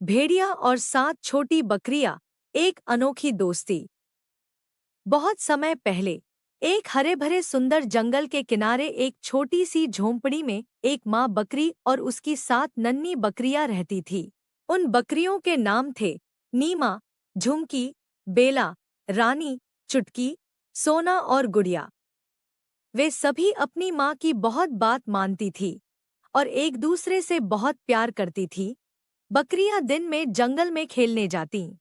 भेड़िया और 7 छोटी बकरियां, एक अनोखी दोस्ती। बहुत समय पहले एक हरे भरे सुंदर जंगल के किनारे एक छोटी सी झोंपड़ी में एक माँ बकरी और उसकी 7 नन्ही बकरियां रहती थी। उन बकरियों के नाम थे नीमा, झुमकी, बेला, रानी, चुटकी, सोना और गुड़िया। वे सभी अपनी माँ की बहुत बात मानती थी और एक दूसरे से बहुत प्यार करती थी। बकरियां दिन में जंगल में खेलने जातीं,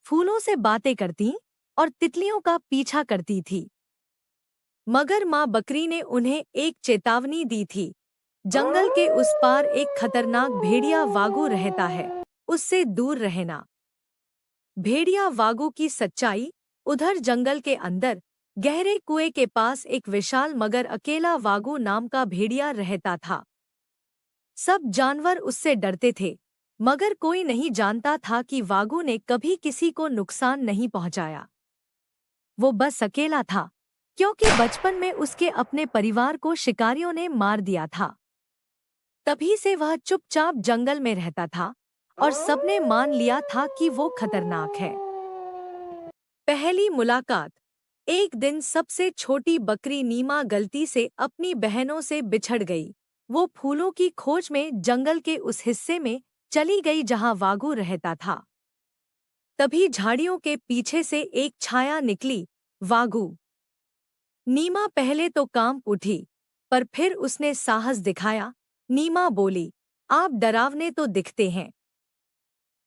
फूलों से बातें करतीं और तितलियों का पीछा करती थी। मगर माँ बकरी ने उन्हें एक चेतावनी दी थी। जंगल के उस पार एक खतरनाक भेड़िया वागु रहता है, उससे दूर रहना। भेड़िया वागु की सच्चाई। उधर जंगल के अंदर गहरे कुएं के पास एक विशाल मगर अकेला वागु नाम का भेड़िया रहता था। सब जानवर उससे डरते थे, मगर कोई नहीं जानता था कि वागु ने कभी किसी को नुकसान नहीं पहुंचाया। वो बस अकेला था, क्योंकि बचपन में उसके अपने परिवार को शिकारियों ने मार दिया था। तभी से वह चुपचाप जंगल में रहता था और सबने मान लिया था कि वो खतरनाक है। पहली मुलाकात। एक दिन सबसे छोटी बकरी नीमा गलती से अपनी बहनों से बिछड़ गई। वो फूलों की खोज में जंगल के उस हिस्से में चली गई जहां वागु रहता था। तभी झाड़ियों के पीछे से एक छाया निकली। वागु। नीमा पहले तो कांप उठी, पर फिर उसने साहस दिखाया। नीमा बोली, आप डरावने तो दिखते हैं,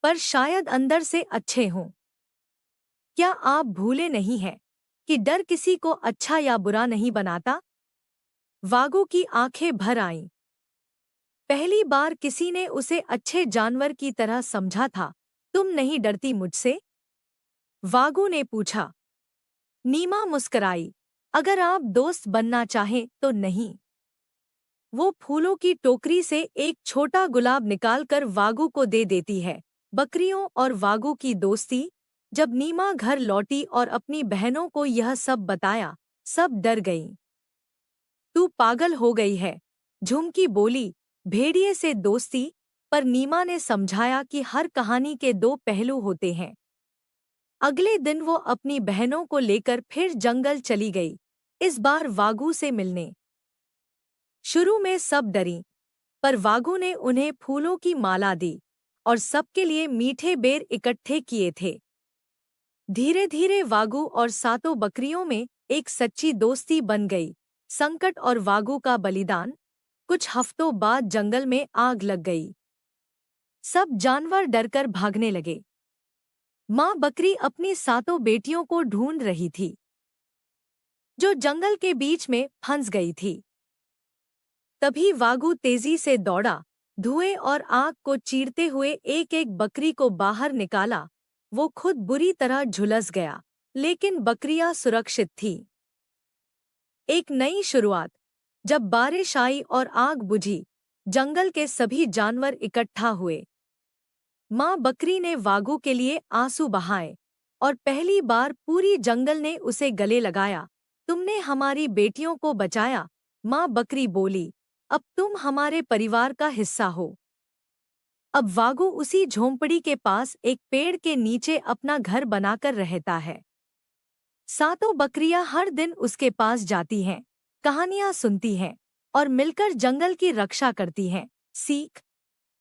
पर शायद अंदर से अच्छे हों। क्या आप भूले नहीं हैं कि डर किसी को अच्छा या बुरा नहीं बनाता? वागु की आंखें भर आईं। पहली बार किसी ने उसे अच्छे जानवर की तरह समझा था। तुम नहीं डरती मुझसे? वागु ने पूछा। नीमा मुस्कराई। अगर आप दोस्त बनना चाहें तो नहीं। वो फूलों की टोकरी से एक छोटा गुलाब निकालकर वागु को दे देती है। बकरियों और वागु की दोस्ती। जब नीमा घर लौटी और अपनी बहनों को यह सब बताया, सब डर गईं। तू पागल हो गई है, झुमकी बोली, भेड़िए से दोस्ती। पर नीमा ने समझाया कि हर कहानी के 2 पहलू होते हैं। अगले दिन वो अपनी बहनों को लेकर फिर जंगल चली गई, इस बार वागु से मिलने। शुरू में सब डरीं, पर वागु ने उन्हें फूलों की माला दी और सबके लिए मीठे बेर इकट्ठे किए थे। धीरे धीरे वागु और 7 बकरियों में एक सच्ची दोस्ती बन गई। संकट और वागु का बलिदान। कुछ हफ्तों बाद जंगल में आग लग गई। सब जानवर डरकर भागने लगे। माँ बकरी अपनी 7 बेटियों को ढूंढ रही थी, जो जंगल के बीच में फंस गई थी। तभी वागु तेजी से दौड़ा, धुएं और आग को चीरते हुए एक एक बकरी को बाहर निकाला। वो खुद बुरी तरह झुलस गया, लेकिन बकरियां सुरक्षित थीं। एक नई शुरुआत। जब बारिश आई और आग बुझी, जंगल के सभी जानवर इकट्ठा हुए। माँ बकरी ने वागु के लिए आंसू बहाए और पहली बार पूरी जंगल ने उसे गले लगाया। तुमने हमारी बेटियों को बचाया, माँ बकरी बोली। अब तुम हमारे परिवार का हिस्सा हो। अब वागु उसी झोंपड़ी के पास एक पेड़ के नीचे अपना घर बनाकर रहता है। 7 बकरियां हर दिन उसके पास जाती हैं, कहानियां सुनती हैं और मिलकर जंगल की रक्षा करती हैं। सीख।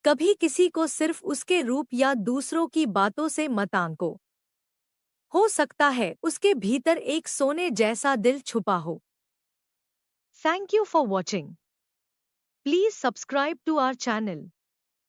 कभी किसी को सिर्फ उसके रूप या दूसरों की बातों से मत आंको। हो सकता है उसके भीतर एक सोने जैसा दिल छुपा हो। Thank you for watching. Please subscribe to our channel.